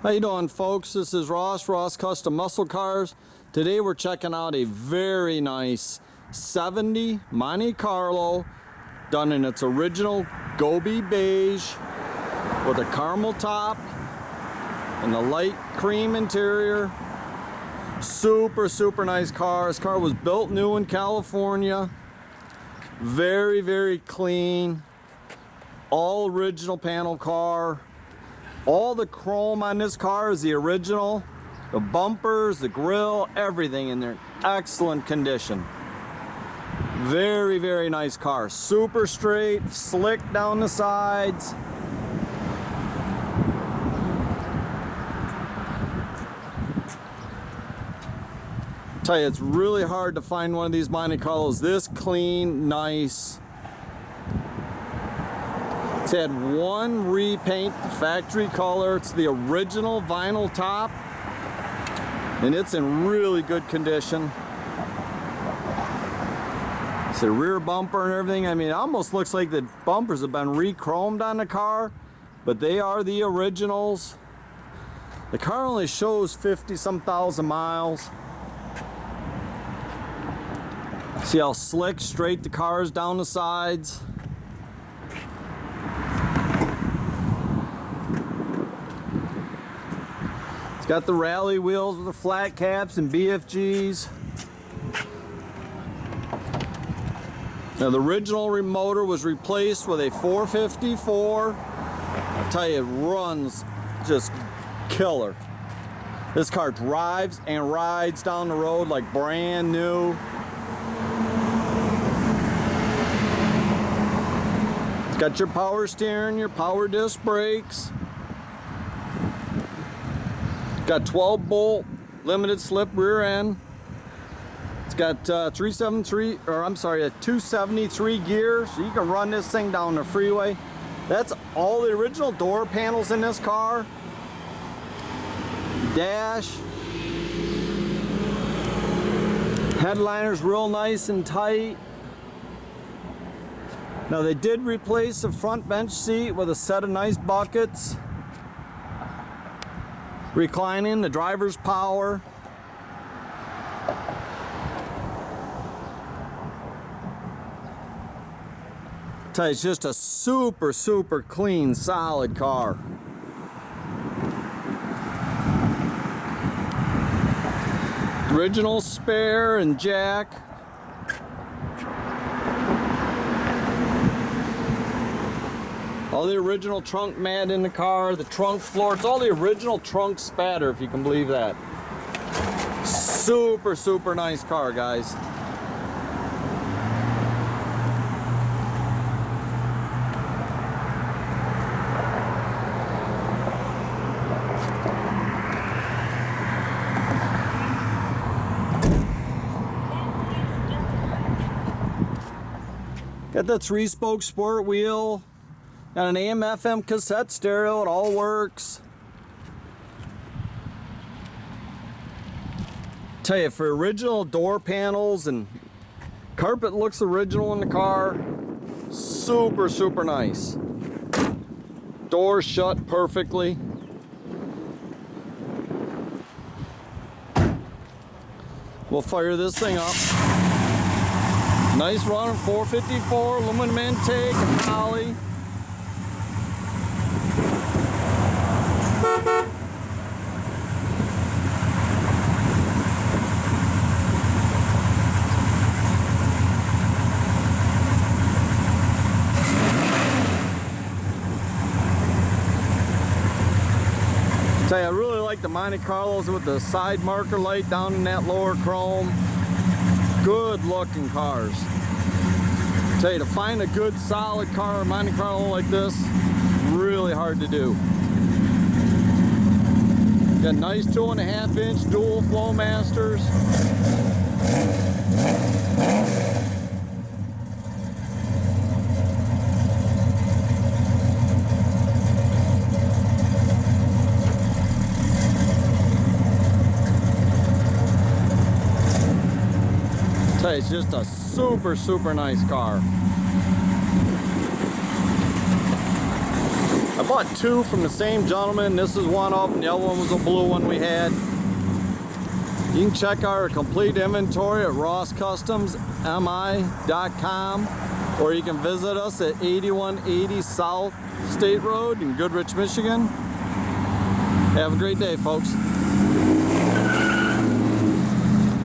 How you doing, folks? This is Ross Custom Muscle Cars. Today we're checking out a very nice 70 Monte Carlo done in its original Gobi Beige with a caramel top and a light cream interior. Super nice car. This car was built new in California. Very clean. All original panel car. All the chrome on this car is the original. The bumpers, the grille, everything in there. Excellent condition. Very nice car. Super straight, slick down the sides. Tell you, it's really hard to find one of these Monte Carlos this clean, nice. It's had one repaint, the factory color. It's the original vinyl top, and it's in really good condition. It's a rear bumper and everything. I mean, it almost looks like the bumpers have been re-chromed on the car, but they are the originals. The car only shows 50-some thousand miles. See how slick, straight the car is down the sides. It's got the rally wheels with the flat caps and BFGs. Now the original motor was replaced with a 454. I'll tell you, it runs just killer. This car drives and rides down the road like brand new. It's got your power steering, your power disc brakes. Got 12 bolt limited slip rear end. It's got 273 gear, so you can run this thing down the freeway. That's all the original door panels in this car. Dash. Headliner's real nice and tight. Now they did replace the front bench seat with a set of nice buckets. Reclining, the driver's power. Tell you, it's just a super clean, solid car. Original spare and jack. All the original trunk mat in the car, the trunk floor, it's all the original trunk spatter, if you can believe that. Super nice car, guys. Got that 3-spoke sport wheel. Got an AM/FM cassette stereo, it all works. Tell you, for original door panels and carpet looks original in the car. Super nice. Doors shut perfectly. We'll fire this thing up. Nice running 454 aluminum intake and poly. Tell you, I really like the Monte Carlos with the side marker light down in that lower chrome. Good looking cars. Tell you, to find a good solid car, Monte Carlo like this, really hard to do. Got nice 2.5-inch dual Flowmasters. It's just a super nice car. I bought two from the same gentleman. This is one of them. The other one was a blue one we had. You can check our complete inventory at rosscustomsmi.com, or you can visit us at 8180 South State Road in Goodrich, Michigan. Have a great day, folks.